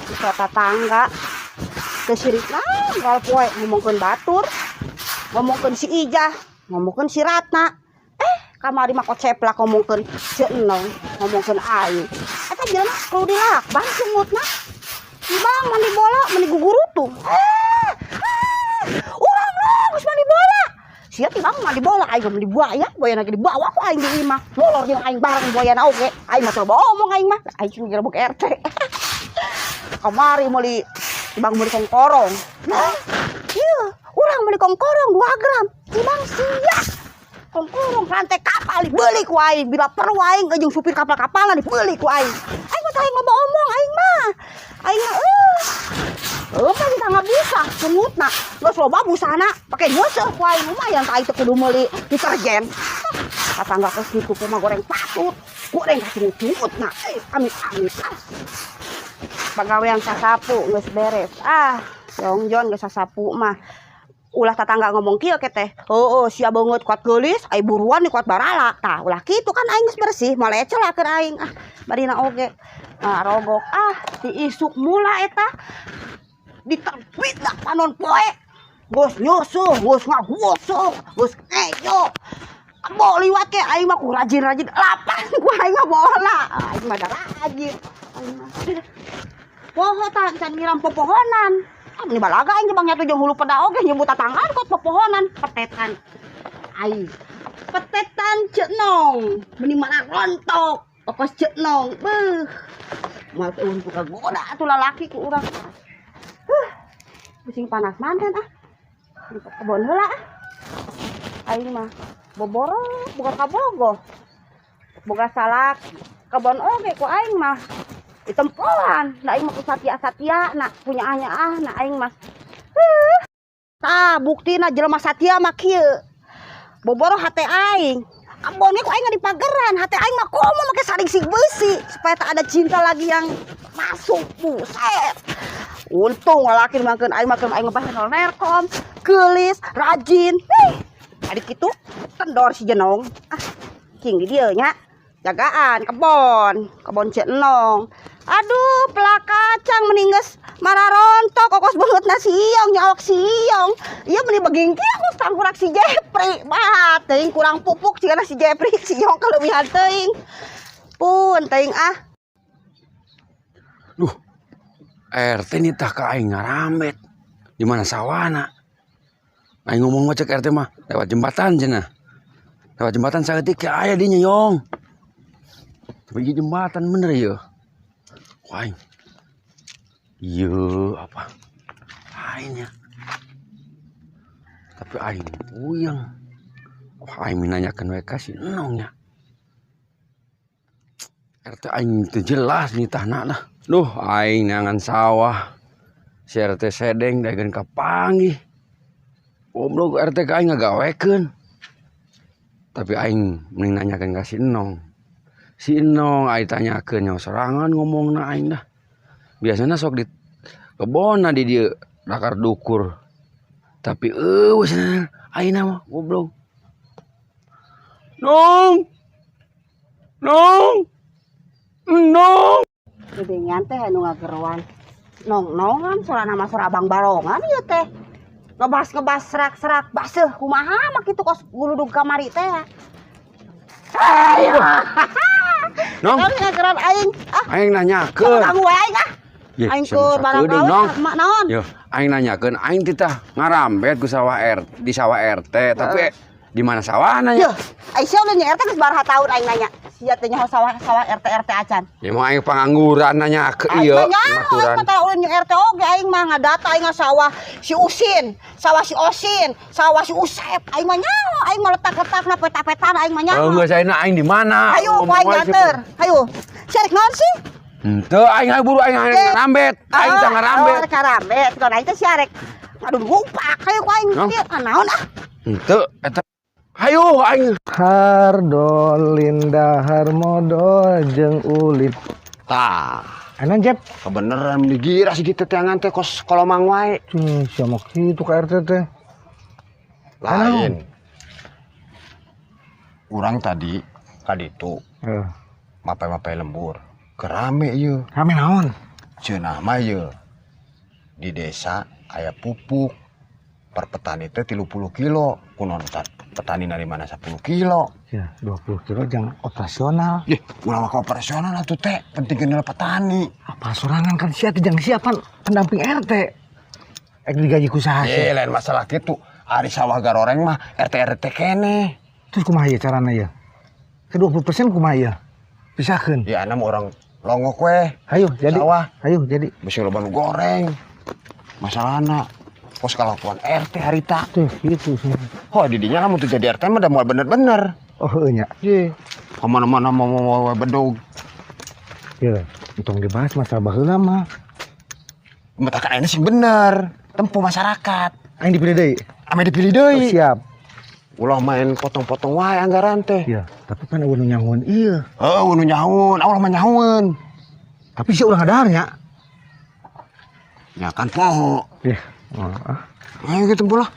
bisa tetangga kesirik gal poe ngomongkeun batur, ngomongkeun si Ijah, ngomongkeun si Ratna. Kamari mah koceplak ngomongkeun si Enong, ngomongkeun aing. Eta jelema kudu dilakban sungutna. Ibang mandi bola, mandi gugurutu. Urang geus mandi bola. Sia ti bang mandi bola aing mandi buaya, buayana ge dibawa ku aing di imah. Molor jeung aing bareng buayana oge. Aing mah coba omong aing mah. Aing sing gerebek RT. Kamari meuli ibang meuli kongkorong. Nah, ieu urang meuli kongkorong 2 gram. Ibang sia. Kongkorong rantai kapal dibeuli ku aing, bila perlu aing jeung supir kapal-kapalan dibeuli ku aing. Aing mah teh loba omong aing mah. Aing mah kan kita nggak bisa semutna geus loba busana pake nyeuseuk ku aing lumayan tah teu kudu meuli deterjen. Katangga geus kitu mah goreng patut, goreng kasih semutna. Amit-amit. Pagawean sasapu geus beres. Jongjon geus sasapu mah. Ulah tetangga ngomong kieu ke teh. Heueuh sia beungeut kuat geulis, ai buruan ni kuat barala. Tah ulah kitu kan aing geus bersih, moal ecelakeun aing. Barina oge. Rogok diisuk mula eta. Diterbit dah panon poe. Geus nyusuh, geus ngagusuk, geus ngejo. Abo liwat ke aing mah ku rajin-rajin lapan ku aing mah bola. Aing mah da rajin. Poho tah can ngiram pepohonan. Ini balaga aing bang nya jeung hulu peda oge nyebut tatanggaan kot pepohonan petetan. Aing petetan Cenong. Mending mana rontok. Okos Cenong. Beuh. Moal teueun ku kagoda atuh lalaki ku urang. Bising panas manten di kebon heula aing mah boboro boga kabogoh boga salak kebon oge ku aing mah ditempoan da aing mah ku satia-satia na punya na aing mah tah buktina jelema satia mah kieu boboro hate aing kebonnya ku aing di pageran hate aing mah komo make saring-sing beusi supaya tak ada cinta lagi yang masuk buset. Untung lalaki makan aing mah nerkom, geulis, rajin. Adik kitu kendor si Jenong. Cing di dieu nya. Jagaan kebon Cenong. Aduh, pelakacang mending geus mararontok kokos beungeutna siong nyaok siong. Ieu meuni beging kieu geus tangkurak si Jepri. Bah, teuing kurang pupuk cigana si Jepri siong kaleuwihan teuing. Pun teuing Duh. RT nih tah ka aing ngarambet di mana sawana. Aing ngomong mah cek RT mah lewat jembatan cenah. Lewat jembatan saeutik ke aya dinya yong. Tapi ieu jembatan bener ieu. Wah. Ieu apa? Aingnya. Tapi aing puyeng. Wah aing nanyakeun we ka si Enong nya. RT aing teu jelas nih tahna lah. Duh, aing neangan sawah. Si RT sedeng daegeun kapanggih. Goblok RT ka aing ngagawekeun. Tapi aing mending nanyakeun ka si Enong. Si Enong aing tanyakeun nya sorangan ngomongna aing dah. Biasana sok di kebonna di dieu dakar dukur. Tapi cenah aing mah goblok. Nong. gedengan teh anu ngageroan nong-nongan soalna mah sora abang barongan ieu teh ngebas serak-serak baseuh kumaha mah kitu kos guludug kamari teh ayo Nong ngageroan aing aing nanyakeun kamu wae aing aing keur barang gawe mak naon yo aing nanyakeun aing titah ngarambet ku sawah di sawah RT tapi di mana sawahna nya? Ai sia udah nya RT geus baraha taun aing nanya. Sia teh nya sawah RT acan. Ya mah aing pangangguran nanya ke ieu. Aing mah ulin nya RT oge aing mah ngadata aing sawah si Usin, sawah si Osin, sawah si Usep. Aing mah nyaho, aing mah letak-letakna peta-petana aing mah nyaho. Geus ayeuna aing di mana? Hayu ku aing nganter. Hayu. Sia rek naon sih? Henteu aing buru aing ngarambet. Aing teh ngarambet. Ngarambet. Kon aing teh sia rek aduh ngupak hayu ku aing kieu naon Henteu eta hayu aing Hardolin dahar modal jeung ulin. tah Anan Jep, kebeneran digira si kitu teh ngan teh kos kolomang wae. sia mah kitu ka RT teh. Lain. Urang tadi ka ditu. Mapai-mapai lembur. Kerame ieu. Rame naon? cenah mah ye di desa aya pupuk per petani teh 30 kilo kunon petani dari mana 10 kilo Ya, 20 kilo jangan operasional. Ih, ulah maka operasional atuh teh penting kenal petani Apa sorangan kan siapa jangan siapan pendamping RT. Digaji ku saha. lain masalah gitu ari sawah garoreng mah RT kene Terus kumaha ya carana ya? Ke 20% kumaha ya? Pisahkeun. ya anam orang longok weh Ayo jadi. sawah Ayo jadi. mesti loba nu goreng masalahna pos kalakuan RT harita Tuh, gitu semua. oh didinya kamu tuh jadi RT mah udah mau bener-bener Oh, nya. Ye, kemana-mana mau bedog. Ya, untung dibahas masalah baheula mah. Metakan ini sih bener, tempuh masyarakat. Aing dipilih deui. Ame dipilih Oh, deui. siap. Ulah main potong-potong wae anggaran teh. Ya, tapi kan udah nyangun iya. Heeh, nu nyaun, Allah mah nyaun. Tapi sih udah ngadarnya. Ya kan poho. Ya, ah. Ayo gitu pula.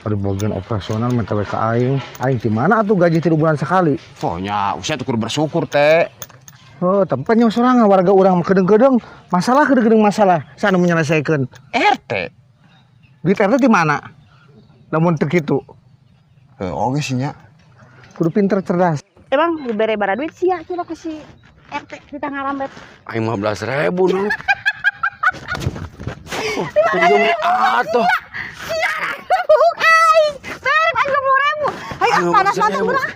Ada bagian operasional minta ke aing. Aing di mana atuh gaji 3 bulan sekali? Ponya, usia tuh kudu bersyukur teh. Oh, tapi kan yang sorangan warga urang kedeng-kedeng masalah masalah. Sana menyelesaikan. RT. Duit RT di mana? Namun teu kitu. Oke sih nya. Kudu pinter cerdas. Emang dibere bara duit sia kira ke si RT di tangga rambet. Aing 15.000 no. Tunjung atuh. Aing 20.000. Ayo panas banget berah.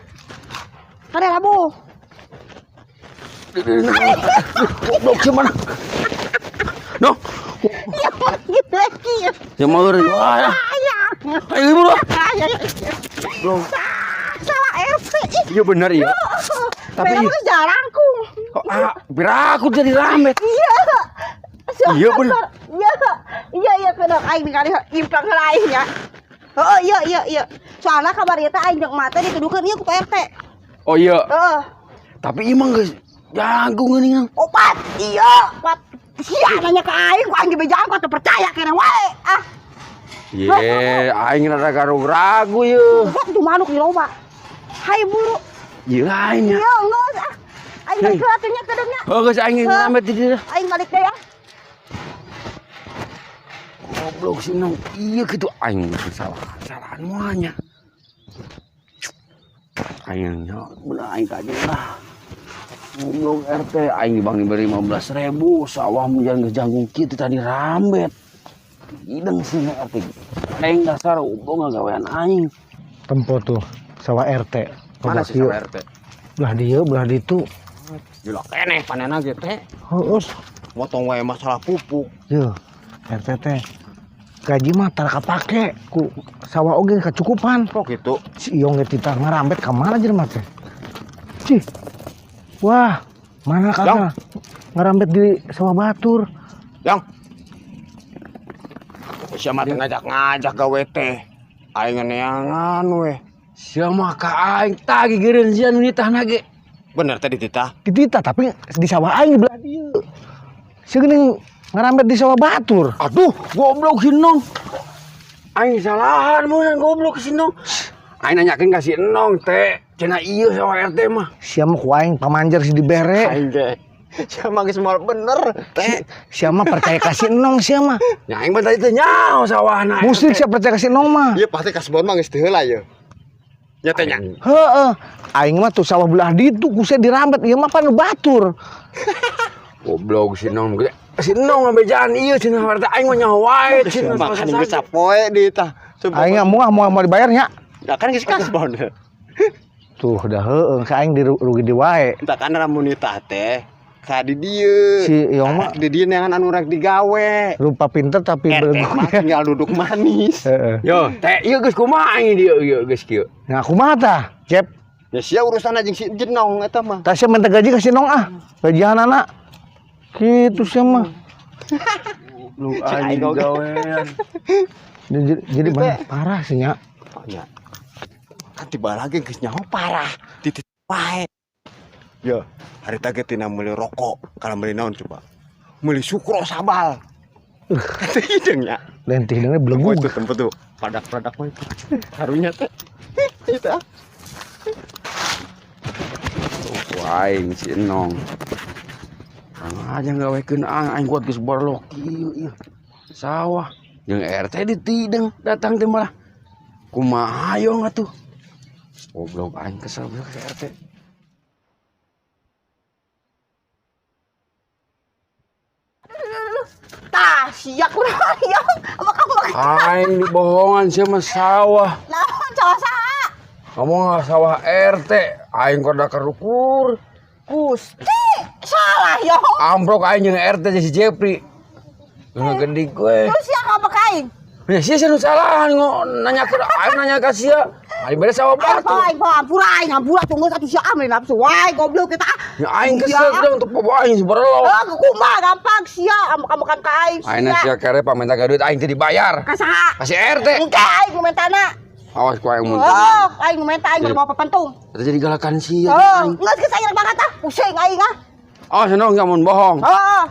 Kare labu. Goblok gimana? No. Ya gitu lagi. Ya mau eureun wae. Ayo ibu lo. Salah RT. Iya benar iya. Tapi Tapi jarangku. kok biraku jadi rame. Iya. Iya, bener. Iya bener aing ningali implang lain ya. Oh iya. Soalnya kabar ieu teh aing jeung mate dituduhkeun ieu ku RT. Oh iya, Heeh. tapi emang geus jago geuning. Opat. Iya, opat. Sia nanya ke aing, ku aing dibejaan ku teu percaya kene wae. Ah, Ye, aing rada ragu-ragu ye. kok tuh manuk di loba. Hai buru. Ieu aing nya. Iya, geus ah. Aing balik heula atuh nya kedengnya. Oh geus aing rame di dieu. Aing balik deh ya. Goblok sih nong. Iya gitu aing kesalahan moanya. Aing nya bener aing kaji lah. Goblok RT aing diberi 15.000, sawah menjalan ke janggung kitu tadi rambet. Ideng sih RT. Aing dasar ubong ngagawean aing. Tempo tuh sawah RT. Mana sih sama RT? Belah dieu, belah ditu. Gila keneh panena ge teh. Heus. Motong wae masalah pupuk. Yeuh, RT teh. Gaji mah tara kapake ku sawah oge kacukupan. Kok gitu? Si Iong ge titah ngarambet ka mana jelema teh? Cih. Wah, mana kakak? Ngarambet di sawah batur. Yang siapa teh ngajak gawe teh. Aing neangan weh. Sia mah ka aing tagi geureun sia nu nitahna ge. Bener tadi titah. Di titah tapi di sawah aing belah dieu. Segeuning ngarambet di sawah batur. Aduh, goblok sinong. Aing salahan mun goblok sinong. Aing nanyakeun ka si Enong teh, cenah ieu sawah RT mah. Sia mah ku aing pamanjer si dibere. Aing ge. Siapa geus moal bener teh. Sia mah percaya ka si Enong sia mah. Ya aing mah tadi teh nyaho sawahna. Musik sia percaya ka si Enong mah. Ieu pasti kasbon mah geus teu heula ye. Nya teh nya. Heeh. Aing mah tuh sawah belah ditu ku sia dirambet ieu mah panu batur. Goblok sinong ge. Si Enong ngabejaan ieu cenah RT aing mah nyaho wae cenah. Makan geus sapoe di tah. Aing mah mau dibayarnya. Ya kan geus kasbon. Tuh dah heueuh ka aing rugi di wae. Entah kan ramun tah teh. Ka di dieu. Si Iong mah Di dieu neangan anu rek digawe. rupa pinter tapi RT mah tinggal duduk manis. Heeh. Yo, teh ieu geus kumaha aing dieu ieu geus kieu. Nah kumaha tah? Cep, Ya sia urusan jeung si Jenong eta mah. tah sia minta gaji ka si Nong ah. Gajianana. Kitu sia mah. Lu aing gawean. Jadi banyak parah sih nya. Oh nya. Kan tiba lagi geus nyaho parah. Titit wae. Yo, hari tadi tina meuli rokok, kalau meuli naon coba? Meuli sukro sabal. Kata hidung ya. Lentih dengan Oh belenggu. itu tempat tuh, padak-padak mah itu. Harunya teh. Itu ah. Aing si Enong. Kang aja gawekeun aing kuat geus borlok ieu sawah. Jeung RT ditideng datang teh malah kumaha hayong atuh. Goblok aing kesel bener ke RT. Tah, sia kunaon ya. Amak-amak. Aing dibohongan sia mah sawah. Naon cowok saha? Kamu nggak sawah RT, aing koda kerukur. Gusti, salah ya. Amprok aing jeung RT jeung si Jepri. Ngegedik gue. Terus sia ka kain. Ya sia nu salah nanya ke aing nanya ka sia. Aing bere sawah batu. Aing hampura tunggu satu sia amri nafsu. Wai goblok kita. Ya aing kesel dong untuk bawa aing seberelo. Kumaha gampang sia amak-amakan ka aing. Aing sia kere paminta duit aing teh dibayar. Ka saha? Ka si RT. Engke aing nu mentana. Awas ku aing mun. Oh, aing nu menta aing mau papantung. Eta jadi galakan sia Oh, aing. geus geus aing banget ah. Pusing aing ah. Oh, senong enggak mun bohong. Oh.